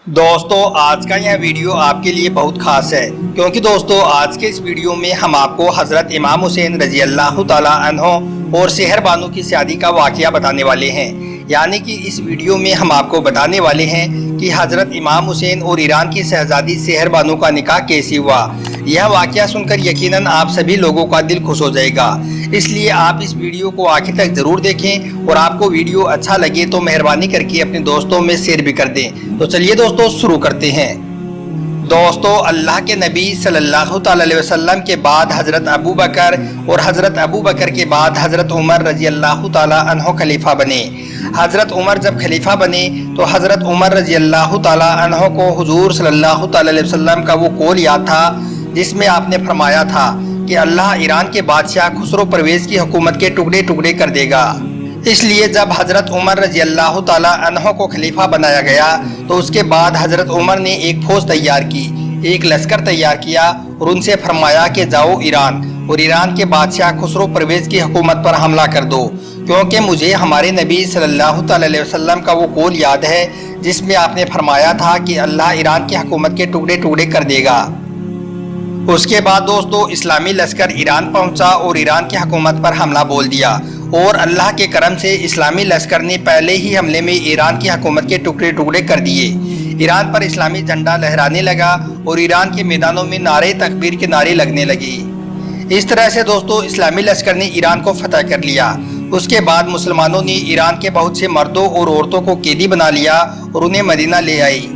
दोस्तों आज का यह वीडियो आपके लिए बहुत खास है क्योंकि दोस्तों आज के इस वीडियो में हम आपको हजरत इमाम हुसैन रजी अल्लाह तआला अन्हो और सेहर बानो की शादी का वाकया बताने वाले हैं। यानी कि इस वीडियो में हम आपको बताने वाले हैं कि हजरत इमाम हुसैन और ईरान की शहजादी सेहर बानो का निकाह कैसे हुआ। यह वाकया सुनकर यकीनन आप सभी लोगों का दिल खुश हो जाएगा, इसलिए आप इस वीडियो को आखिर तक जरूर देखें और आपको वीडियो अच्छा लगे तो मेहरबानी करके अपने दोस्तों में शेयर भी कर दें। तो चलिए दोस्तों शुरू करते हैं। दोस्तों अल्लाह के नबी सल्लल्लाहु अलैहि वसल्लम के बाद हज़रत अबू बकर और हज़रत अबू बकर के बाद हज़रत उमर रजी अल्लाह तआला अन्हो खलीफा बने। हज़रत उमर जब खलीफा बने तो हज़रत उमर रजी अल्लाह तआला अन्हो को हुजूर सल्लल्लाहु अलैहि वसल्लम का वो कौल याद था जिसमें आपने फरमाया था कि अल्लाह ईरान के बादशाह खुसरो परवेज़ की हुकूमत के टुकड़े टुकड़े कर देगा। इसलिए जब हज़रत उमर रजी अल्लाह तआला अन्हो को खलीफा बनाया गया तो उसके बाद हज़रत उमर ने एक फौज तैयार की, एक लश्कर तैयार किया और उनसे फरमाया कि जाओ ईरान और ईरान के बादशाह खुसरो परवेज़ की हुकूमत पर हमला कर दो, क्योंकि मुझे हमारे नबी सल्लल्लाहु अलैहि वसल्लम का वो कौल याद है जिसमें आपने फरमाया था कि अल्लाह ईरान की हुकूमत के टुकड़े टुकड़े कर देगा। उसके बाद दोस्तों इस्लामी लश्कर ईरान पहुंचा और ईरान की हुकूमत पर हमला बोल दिया और अल्लाह के करम से इस्लामी लश्कर ने पहले ही हमले में ईरान की हुकूमत के टुकड़े टुकड़े कर दिए। ईरान पर इस्लामी झंडा लहराने लगा और ईरान के मैदानों में नारे तकबीर के नारे लगने लगे। इस तरह से दोस्तों इस्लामी लश्कर ने ईरान को फतह कर लिया। उसके बाद मुसलमानों ने ईरान के बहुत से मर्दों और औरतों को कैदी बना लिया और उन्हें मदीना ले आई।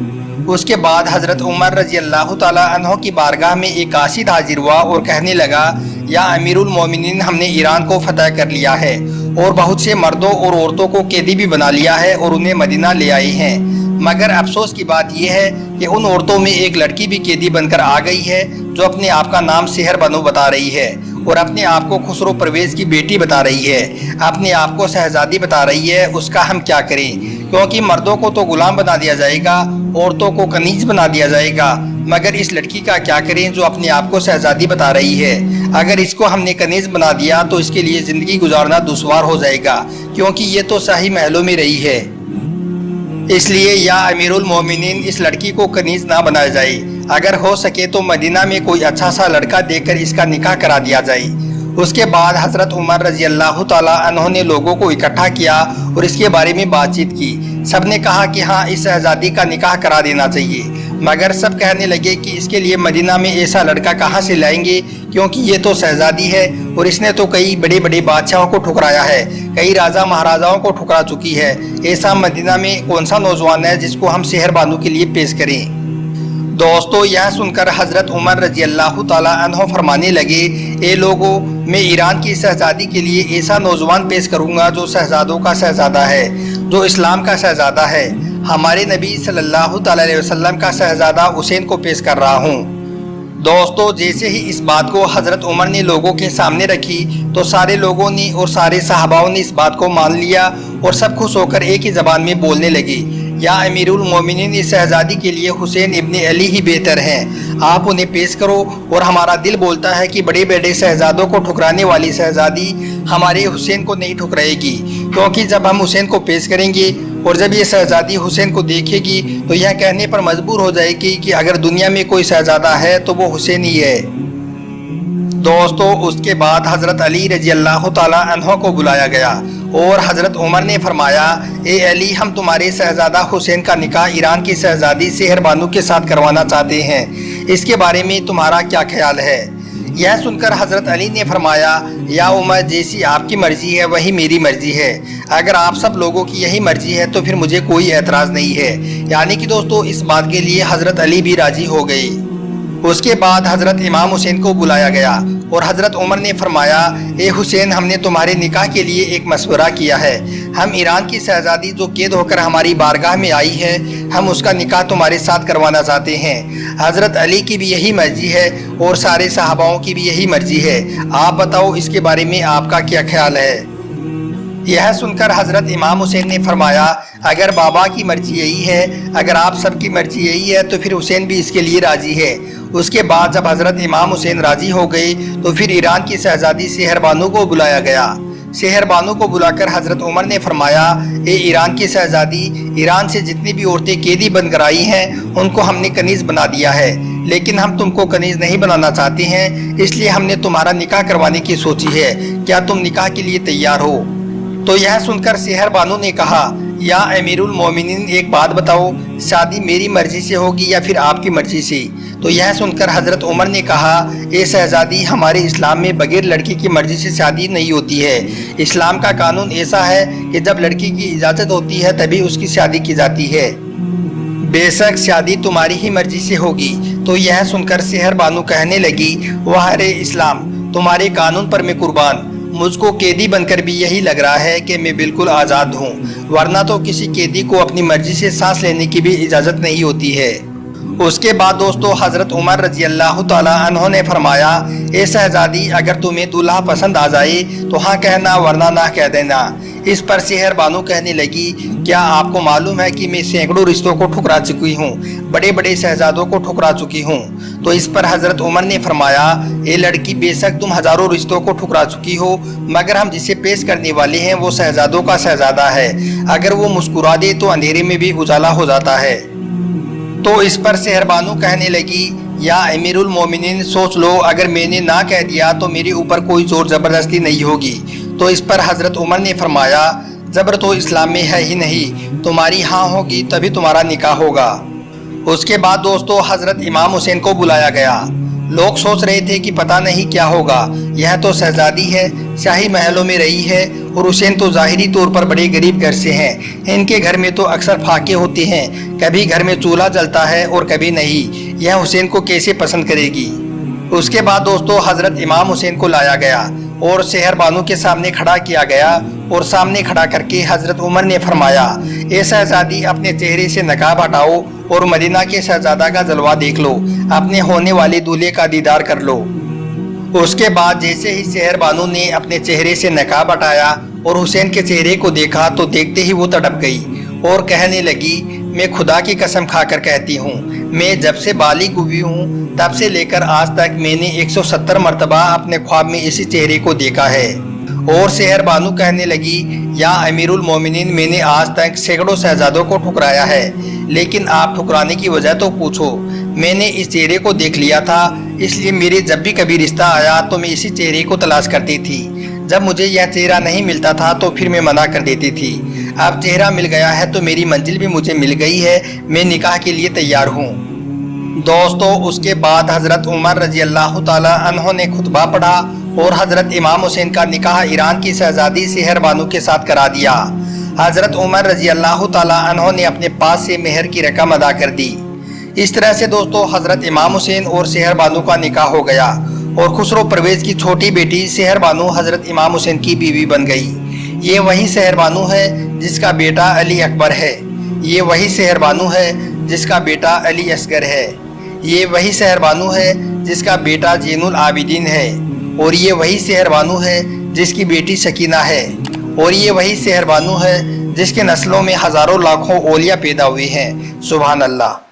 उसके बाद हज़रत उमर रजी अल्लाह तआला अन्हो की बारगाह में एक कासिद हाजिर हुआ और कहने लगा, या अमीरुल मोमिनीन, हमने ईरान को फतह कर लिया है और बहुत से मर्दों और औरतों को कैदी भी बना लिया है और उन्हें मदीना ले आए हैं। मगर अफसोस की बात यह है कि उन औरतों में एक लड़की भी कैदी बनकर आ गई है जो अपने आप का नाम सेहर बानो बता रही है और अपने आप को खुसरो परवेज़ की बेटी बता रही है, अपने आप को शहजादी बता रही है। उसका हम क्या करें, क्योंकि मर्दों को तो गुलाम बना दिया जाएगा, औरतों को कनीज बना दिया जाएगा, मगर इस लड़की का क्या करें जो अपने आप को शहजादी बता रही है। अगर इसको हमने कनीज बना दिया तो इसके लिए ज़िंदगी गुजारना दुश्वार हो जाएगा, क्योंकि ये तो शाही महलों में रही है। इसलिए या अमीरुल मोमिनीन, इस लड़की को कनीज ना बनाया जाए। अगर हो सके तो मदीना में कोई अच्छा सा लड़का देखकर इसका निकाह करा दिया जाए। उसके बाद हज़रत उमर रजी अल्लाह तआला अन्हो ने लोगों को इकट्ठा किया और इसके बारे में बातचीत की। सब ने कहा कि हाँ, इस शहजादी का निकाह करा देना चाहिए, मगर सब कहने लगे कि इसके लिए मदीना में ऐसा लड़का कहाँ से लाएंगे, क्योंकि ये तो शहजादी है और इसने तो कई बड़े बड़े बादशाहों को ठुकराया है, कई राजा महाराजाओं को ठुकरा चुकी है। ऐसा मदीना में कौन सा नौजवान है जिसको हम सेहर बानो के लिए पेश करें। दोस्तों यह सुनकर हज़रत उमर रजी अल्लाह तआला अन्हो फरमाने लगे, ए लोगों, मैं ईरान की शहजादी के लिए ऐसा नौजवान पेश करूँगा जो शहजादों का शहजादा है, जो इस्लाम का शहजादा है। हमारे नबी सल्लल्लाहु अलैहि वसल्लम का शहजादा हुसैन को पेश कर रहा हूँ। दोस्तों जैसे ही इस बात को हज़रत उमर ने लोगों के सामने रखी तो सारे लोगों ने और सारे सहाबाओं ने इस बात को मान लिया और सब खुश होकर एक ही ज़बान में बोलने लगे, या अमीरुल मोमिनीन, इस शहजादी के लिए हुसैन इब्ने अली ही बेहतर हैं, आप उन्हें पेश करो। और हमारा दिल बोलता है कि बड़े बड़े शहजादों को ठुकराने वाली शहजादी हमारे हुसैन को नहीं ठुकराएगी, क्योंकि जब हम हुसैन को पेश करेंगे और जब ये शहजादी हुसैन को देखेगी तो यह कहने पर मजबूर हो जाएगी कि अगर दुनिया में कोई शहजादा है तो वो हुसैन ही है। दोस्तों उसके बाद हज़रत अली रजी अल्लाह तआला अन्हो को बुलाया गया और हज़रत उमर ने फरमाया, ए अली, हम तुम्हारे शहजादा हुसैन का निकाह ईरान की शहजादी सेहर बानो के साथ करवाना चाहते हैं, इसके बारे में तुम्हारा क्या ख्याल है। यह सुनकर हज़रत अली ने फरमाया, या उमर, जैसी आपकी मर्ज़ी है वही मेरी मर्ज़ी है। अगर आप सब लोगों की यही मर्ज़ी है तो फिर मुझे कोई एतराज़ नहीं है। यानी कि दोस्तों इस बात के लिए हज़रत अली भी राज़ी हो गए। उसके बाद हज़रत इमाम हुसैन को बुलाया गया और हज़रत उमर ने फरमाया, ए हुसैन, हमने तुम्हारे निकाह के लिए एक मशवरा किया है। हम ईरान की शहजादी जो कैद होकर हमारी बारगाह में आई है, हम उसका निकाह तुम्हारे साथ करवाना चाहते हैं। हज़रत अली की भी यही मर्जी है और सारे सहाबाओं की भी यही मर्जी है। आप बताओ इसके बारे में आपका क्या ख्याल है। यह सुनकर हज़रत इमाम हुसैन ने फरमाया, अगर बाबा की मर्जी यही है, अगर आप सबकी मर्जी यही है तो फिर हुसैन भी इसके लिए राज़ी है। उसके बाद जब हज़रत इमाम हुसैन राज़ी हो गए तो फिर ईरान की शहजादी सेहर बानो को बुलाया गया। सेहर बानो को बुलाकर हजरत उमर ने फरमाया, ए ईरान की शहजादी, ईरान से जितनी भी औरतें कैदी बन कर आई हैं उनको हमने कनीज बना दिया है, लेकिन हम तुमको कनीज नहीं बनाना चाहते हैं, इसलिए हमने तुम्हारा निकाह करवाने की सोची है। क्या तुम निकाह के लिए तैयार हो? तो यह सुनकर सेहर बानो ने कहा, या अमीरुल मोमिनीन, एक बात बताओ, शादी मेरी मर्जी से होगी या फिर आपकी मर्जी से? तो यह सुनकर हजरत उमर ने कहा, ए शहजादी, हमारे इस्लाम में बगैर लड़की की मर्जी से शादी नहीं होती है। इस्लाम का कानून ऐसा है कि जब लड़की की इजाज़त होती है तभी उसकी शादी की जाती है, बेशक शादी तुम्हारी ही मर्जी से होगी। तो यह सुनकर सेहर बानो कहने लगी, वाह रे इस्लाम, तुम्हारे कानून पर मैं कुर्बान, मुझको कैदी बनकर भी यही लग रहा है कि मैं बिल्कुल आज़ाद हूँ, वरना तो किसी कैदी को अपनी मर्जी से सांस लेने की भी इजाज़त नहीं होती है। उसके बाद दोस्तों हज़रत उमर रजी अल्लाह तआला अन्हु ने फरमाया, ए शहजादी, अगर तुम्हें दूल्हा पसंद आ जाए तो हाँ कहना, वरना ना कह देना। इस पर सेहर बानो कहने लगी, क्या आपको मालूम है कि मैं सैकड़ों रिश्तों को ठुकरा चुकी हूँ, बड़े बड़े शहजादों को ठुकरा चुकी हूँ? तो इस पर हज़रत उमर ने फरमाया, ए लड़की, बेशक तुम हज़ारों रिश्तों को ठुकरा चुकी हो, मगर हम जिसे पेश करने वाले हैं वो शहजादों का शहजादा है, अगर वो मुस्कुरा दे तो अंधेरे में भी उजाला हो जाता है। तो इस पर सेहर बानो कहने लगी, या अमीरुल मोमिनीन, सोच लो, अगर मैंने ना कह दिया तो मेरे ऊपर कोई जोर ज़बरदस्ती नहीं होगी। तो इस पर हज़रत उमर ने फरमाया, ज़बर तो इस्लाम में है ही नहीं, तुम्हारी हाँ होगी तभी तुम्हारा निकाह होगा। उसके बाद दोस्तों हज़रत इमाम हुसैन को बुलाया गया। लोग सोच रहे थे कि पता नहीं क्या होगा, यह तो शहजादी है, शाही महलों में रही है, और हुसैन तो ज़ाहिरी तौर पर बड़े गरीब घर से हैं, इनके घर में तो अक्सर फाके होते हैं, कभी घर में चूल्हा जलता है और कभी नहीं, यह हुसैन को कैसे पसंद करेगी। उसके बाद दोस्तों हज़रत इमाम हुसैन को लाया गया और सेहर बानो के सामने खड़ा किया गया, और सामने खड़ा करके हज़रत उमर ने फरमाया, ए शहजादी, अपने चेहरे से नकाब हटाओ और मदीना के शहजादा का जलवा देख लो, अपने होने वाले दूल्हे का दीदार कर लो। उसके बाद जैसे ही सेहर बानो ने अपने चेहरे से नकाब हटाया और हुसैन के चेहरे को देखा तो देखते ही वो तड़प गई और कहने लगी, मैं खुदा की कसम खाकर कहती हूँ, मैं जब से बालिग हुई हूँ तब से लेकर आज तक मैंने 170 मरतबा अपने ख्वाब में इसी चेहरे को देखा है। और सेहर बानो कहने लगी, या अमीरुल मोमिनीन, मैंने आज तक सैकड़ों शहजादों को ठुकराया है, लेकिन आप ठुकराने की वजह तो पूछो। मैंने इस चेहरे को देख लिया था, इसलिए मेरे जब भी कभी रिश्ता आया तो मैं इसी चेहरे को तलाश करती थी। जब मुझे यह चेहरा नहीं मिलता था तो फिर मैं मना कर देती थी। अब चेहरा मिल गया है तो मेरी मंजिल भी मुझे मिल गई है, मैं निकाह के लिए तैयार हूँ। दोस्तों उसके बाद हज़रत उमर रजी अल्लाह तआला अन्हु ने खुतबा पढ़ा और हज़रत इमाम हुसैन का निकाह ईरान की शहजादी सेहर बानो के साथ करा दिया। हज़रत उमर रजी अल्लाह तआला अन्हु ने अपने पास से मेहर की रकम अदा कर दी। इस तरह से दोस्तों हज़रत इमाम हुसैन और सेहर बानो का निकाह हो गया और खुसरो परवेज़ की छोटी बेटी सेहर बानो हज़रत इमाम हुसैन की बीवी बन गई। ये वही सेहर बानो है जिसका बेटा अली अकबर है, ये वही सेहर बानो है जिसका बेटा अली असगर है, ये वही सेहर बानो है जिसका बेटा ज़ैनुल आबिदीन है, और ये वही सेहर बानो है जिसकी बेटी सकीना है, और ये वही सेहर बानो है जिसके नस्लों में हज़ारों लाखों औलिया पैदा हुए हैं। सुभान अल्लाह।